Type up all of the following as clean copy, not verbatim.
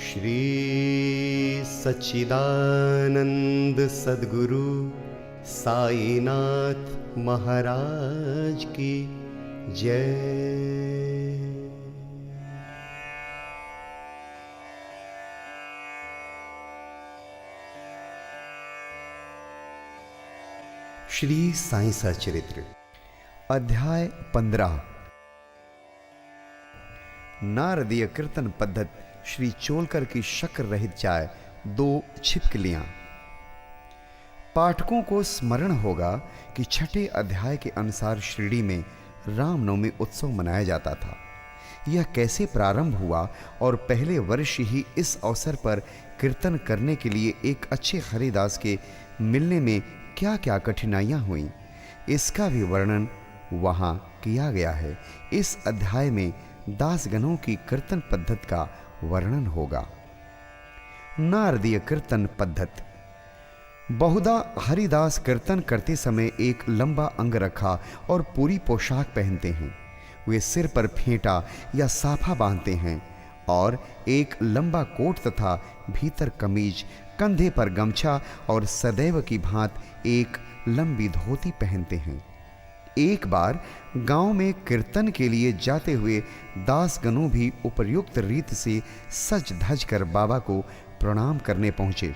श्री सच्चिदानंद सद्गुरु साईनाथ महाराज की जय। श्री साईं सचरित्र अध्याय 15। नारदीय कीर्तन पद्धत श्री चोलकर की शक्कर रहित चाय 2 छिपकलियां। पाठकों को स्मरण होगा कि छठे अध्याय के अनुसार शिरडी में रामनवमी उत्सव मनाया जाता था। यह कैसे प्रारंभ हुआ और पहले वर्ष ही इस अवसर पर कीर्तन करने के लिए एक अच्छे हरिदास के मिलने में क्या क्या कठिनाइयां हुई, इसका भी वर्णन वहां किया गया है। इस अध्याय में दासगणों की कीर्तन पद्धत का वर्णन होगा। नारदीय कीर्तन पद्धत। बहुधा हरिदास कीर्तन करते समय एक लंबा अंगरखा और पूरी पोशाक पहनते हैं। वे सिर पर फेंटा या साफा बांधते हैं और एक लंबा कोट तथा भीतर कमीज, कंधे पर गमछा और सदैव की भांत एक लंबी धोती पहनते हैं। एक बार गांव में कीर्तन के लिए जाते हुए दासगणों भी उपयुक्त रीत से सज धज कर बाबा को प्रणाम करने पहुंचे।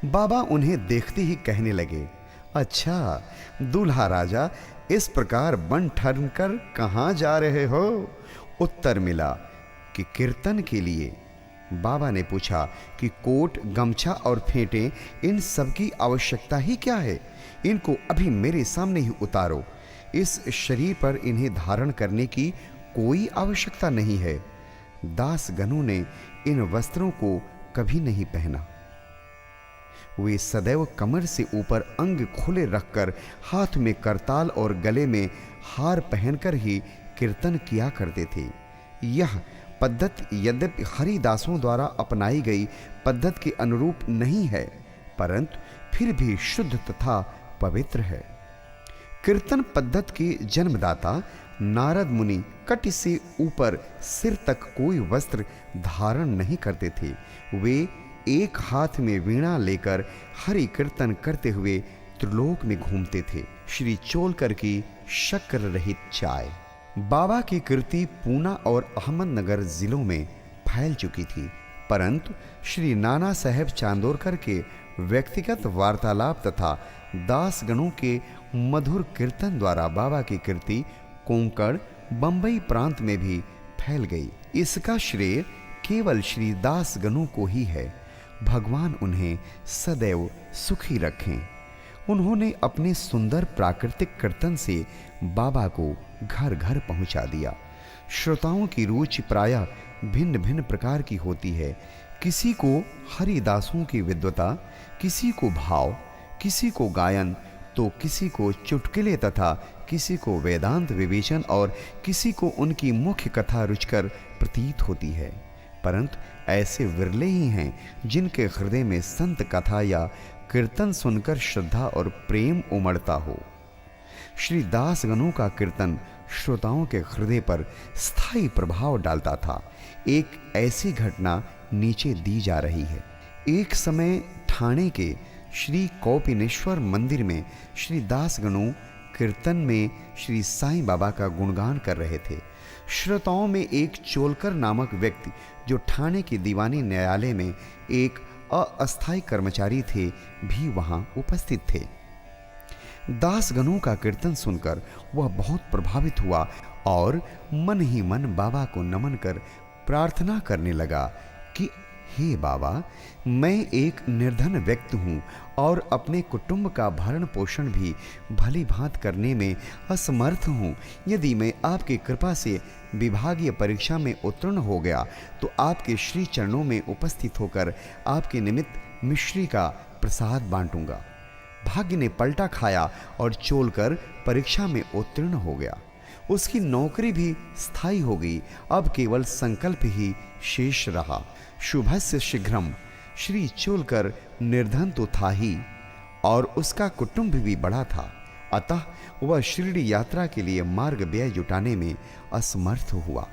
बाबा उन्हें देखते ही कहने लगे, अच्छा दूल्हा राजा, इस प्रकार बन ठन कर कहां जा रहे हो? उत्तर मिला कि कीर्तन के लिए। बाबा ने पूछा कि कोट, गमछा और फेंटे, इन सब की आवश्यकता ही क्या है? इनको अभी मेरे सामने ही उतारो। इस शरीर पर इन्हें धारण करने की कोई आवश्यकता नहीं है। दासगणों ने इन वस्त्रों को कभी नहीं पहना। वे सदैव कमर से ऊपर अंग खुले रखकर हाथ में करताल और गले में हार पहनकर ही कीर्तन किया करते थे। यह पद्धत यद्यपि हरिदासों द्वारा अपनाई गई पद्धत के अनुरूप नहीं है, परंतु फिर भी शुद्ध तथा पवित्र है। कीर्तन पद्धत के जन्मदाता नारद मुनि कटी से ऊपर सिर तक कोई वस्त्र धारण नहीं करते थे। वे एक हाथ में वीणा लेकर हरि कीर्तन करते हुए त्रिलोक में घूमते थे। श्री चोलकर की शक्कर रहित चाय। बाबा की कीर्ति पूना और अहमदनगर जिलों में फैल चुकी थी, परंतु श्री नाना साहेब चांदोरकर के व्यक्तिगत वार्तालाप तथा दासगणों के मधुर कीर्तन द्वारा बाबा की कीर्ति कोंकण, बंबई प्रांत में भी फैल गई। इसका श्रेय केवल श्री दासगणों को ही है। भगवान उन्हें सदैव सुखी रखें। उन्होंने अपने सुंदर प्राकृतिक कीर्तन से बाबा को घर घर पहुंचा दिया। श्रोताओं की रुचि प्रायः भिन्न भिन्न प्रकार की होती है। किसी को हरिदासों की विद्वता, किसी को भाव, किसी को गायन, तो किसी को चुटकुले तथा किसी को वेदांत विवेचन और किसी को उनकी मुख्य कथा रुचकर प्रतीत होती है। परंतु ऐसे विरले ही हैं जिनके हृदय में संत कथा या कीर्तन सुनकर श्रद्धा और प्रेम उमड़ता हो। श्री दासगणों का कीर्तन श्रोताओं के हृदय पर स्थायी प्रभाव डालता था। एक ऐसी घटना नीचे दी जा रही है। एक समय ठाणे के श्री कौपिनेश्वर मंदिर में श्री दासगणों कीर्तन में श्री साईं बाबा का गुणगान कर रहे थे। श्रोताओं में एक चोलकर नामक व्यक्ति, जो ठाणे के दीवानी न्यायालय में एक अस्थायी कर्मचारी थे, भी वहां उपस्थित थे। दासगणों का कीर्तन सुनकर वह बहुत प्रभावित हुआ और मन ही मन बाबा को नमन कर प्रार्थना करने लगा कि हे बाबा, मैं एक निर्धन व्यक्ति हूँ और अपने कुटुंब का भरण पोषण भी भली भांत करने में असमर्थ हूँ। यदि मैं आपकी कृपा से विभागीय परीक्षा में उत्तीर्ण हो गया तो आपके श्री चरणों में उपस्थित होकर आपके निमित्त मिश्री का प्रसाद बांटूंगा। भाग्य ने पलटा खाया और चोलकर परीक्षा में उत्तीर्ण हो गया। उसकी नौकरी भी स्थायी हो गई। अब केवल संकल्प ही शेष रहा। शुभस्य शीघ्रम। श्री चोलकर निर्धन तो था ही और उसका कुटुंब भी बड़ा था, अतः वह शिरडी यात्रा के लिए मार्ग व्यय जुटाने में असमर्थ हुआ।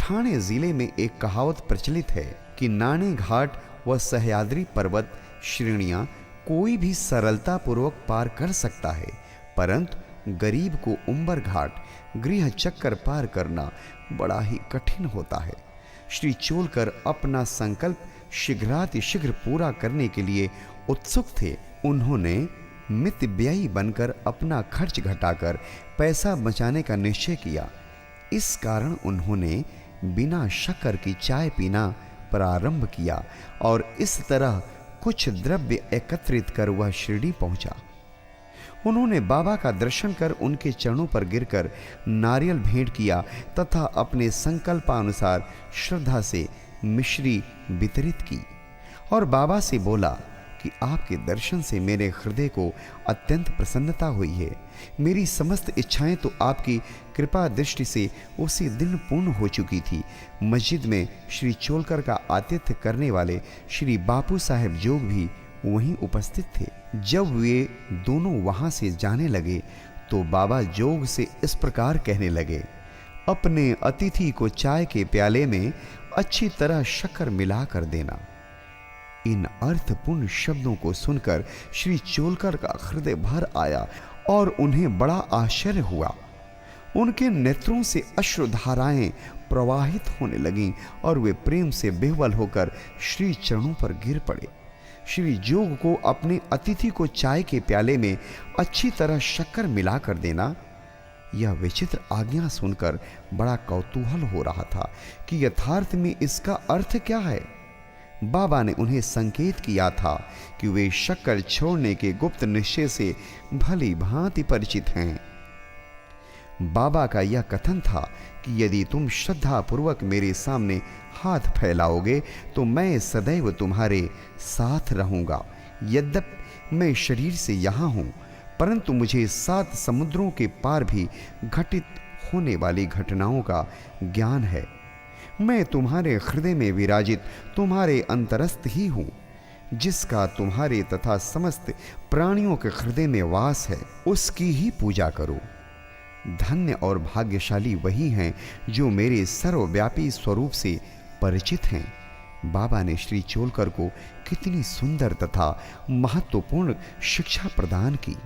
ठाणे जिले में एक कहावत प्रचलित है कि नाणे घाट व सह्याद्री पर्वत श्रेणियां कोई भी सरलता पूर्वक पार कर सकता है, परंतु गरीब को उंबर घाट गृह चक्कर पार करना बड़ा ही कठिन होता है। श्री चोलकर अपना संकल्प शीघ्रातिशीघ्र पूरा करने के लिए उत्सुक थे। उन्होंने मितव्ययी बनकर अपना खर्च घटाकर पैसा बचाने का निश्चय किया। इस कारण उन्होंने बिना शक्कर की चाय पीना प्रारंभ किया और इस तरह कुछ द्रव्य एकत्रित कर वह शिरडी पहुंचा। उन्होंने बाबा का दर्शन कर उनके चरणों पर गिरकर नारियल भेंट किया तथा अपने संकल्पानुसार श्रद्धा से मिश्री वितरित की और बाबा से बोला कि आपके दर्शन से मेरे हृदय को अत्यंत प्रसन्नता हुई है। मेरी समस्त इच्छाएं तो आपकी कृपा दृष्टि से उसी दिन पूर्ण हो चुकी थी। मस्जिद में श्री चोलकर का आतिथ्य करने वाले श्री बापू साहेब जोग भी वहीं उपस्थित थे। जब वे दोनों वहां से जाने लगे तो बाबा जोग से इस प्रकार कहने लगे, अपने अतिथि को चाय के प्याले में अच्छी तरह शक्कर मिला कर देना। इन अर्थपूर्ण शब्दों को सुनकर श्री चोलकर का हृदय भर आया और उन्हें बड़ा आश्चर्य हुआ। उनके नेत्रों से अश्रुधाराएं प्रवाहित होने लगीं और वे प्रेम से बेहवल होकर श्री चरणों पर गिर पड़े। श्री जोग को अपने अतिथि को चाय के प्याले में अच्छी तरह शक्कर मिलाकर देना, यह विचित्र आज्ञा सुनकर बड़ा कौतूहल हो रहा था कि यथार्थ में इसका अर्थ क्या है। बाबा ने उन्हें संकेत किया था कि वे शक्कर छोड़ने के गुप्त निश्चय से भली भांति परिचित हैं। बाबा का यह कथन था कि यदि तुम श्रद्धा पूर्वक मेरे सामने हाथ फैलाओगे तो मैं सदैव तुम्हारे साथ रहूंगा। यद्यपि मैं शरीर से यहाँ हूँ, परंतु मुझे 7 समुद्रों के पार भी घटित होने वाली घटनाओं का ज्ञान है। मैं तुम्हारे हृदय में विराजित तुम्हारे अंतरस्थ ही हूँ, जिसका तुम्हारे तथा समस्त प्राणियों के हृदय में वास है। उसकी ही पूजा करो। धन्य और भाग्यशाली वही हैं जो मेरे सर्वव्यापी स्वरूप से परिचित हैं। बाबा ने श्री चोलकर को कितनी सुंदर तथा महत्वपूर्ण शिक्षा प्रदान की।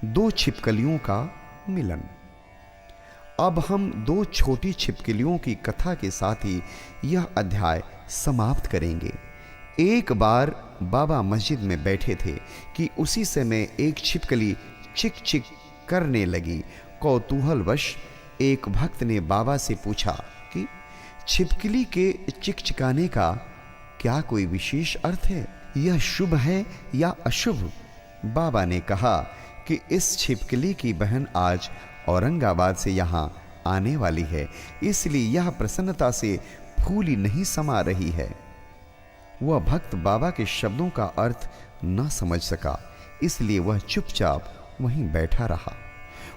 2 छिपकलियों का मिलन। अब हम 2 छोटी छिपकलियों की कथा के साथ ही यह अध्याय समाप्त करेंगे। एक बार बाबा मस्जिद में बैठे थे कि उसी समय एक छिपकली चिक चिक करने लगी। कौतूहलवश एक भक्त ने बाबा से पूछा कि छिपकली के चिकचिकाने का क्या कोई विशेष अर्थ है? यह शुभ है या अशुभ? बाबा ने कहा कि इस छिपकली की बहन आज औरंगाबाद से यहाँ आने वाली है, इसलिए यह प्रसन्नता से फूली नहीं समा रही है। वह भक्त बाबा के शब्दों का अर्थ न समझ सका, इसलिए वह चुपचाप वहीं बैठा रहा।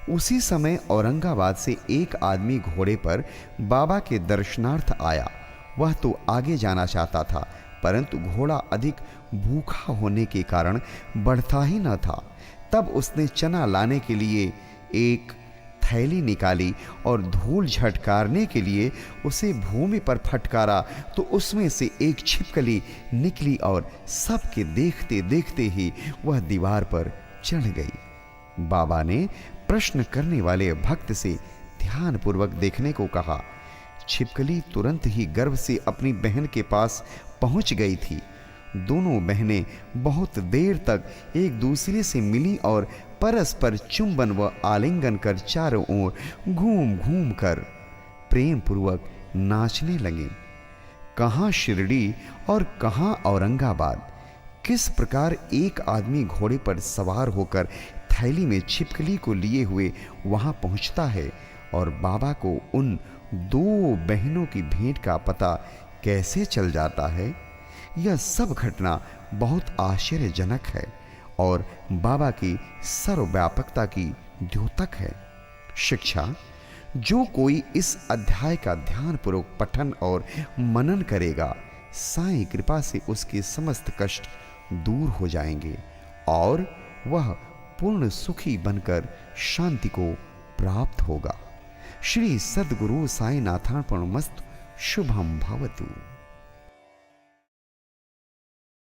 उसी समय औरंगाबाद से एक आदमी घोड़े पर बाबा के दर्शनार्थ आया। वह तो आगे जाना चाहता था, परंतु घोड़ा अधिक भूखा होने के कारण बढ़ता ही न था। तब उसने चना लाने के लिए एक थैली निकाली और धूल झटकारने के लिए उसे भूमि पर फटकारा तो उसमें से एक छिपकली निकली और सबके देखते देखते ही वह दीवार पर चढ़ गई। बाबा ने प्रश्न करने वाले भक्त से ध्यानपूर्वक देखने को कहा। छिपकली तुरंत ही गर्व से अपनी बहन के पास पहुंच गई थी। दोनों बहनें बहुत देर तक एक दूसरे से मिली और परस्पर चुंबन व आलिंगन कर चारों ओर घूम घूम कर प्रेम पूर्वक नाचने लगे। कहाँ शिरडी और कहाँ औरंगाबाद। किस प्रकार एक आदमी घोड़े पर सवार होकर थैली में छिपकली को लिए हुए वहां पहुंचता है और बाबा को उन 2 बहनों की भेंट का पता कैसे चल जाता है। यह सब घटना बहुत आश्चर्यजनक है और बाबा की सर्वव्यापकता की द्योतक है। शिक्षा: जो कोई इस अध्याय का ध्यानपूर्वक पठन और मनन करेगा, साईं कृपा से उसके समस्त कष्ट दूर हो जाएंगे और वह पूर्ण सुखी बनकर शांति को प्राप्त होगा। श्री सद्गुरु साईनाथार्पणमस्तु। शुभम भवतु।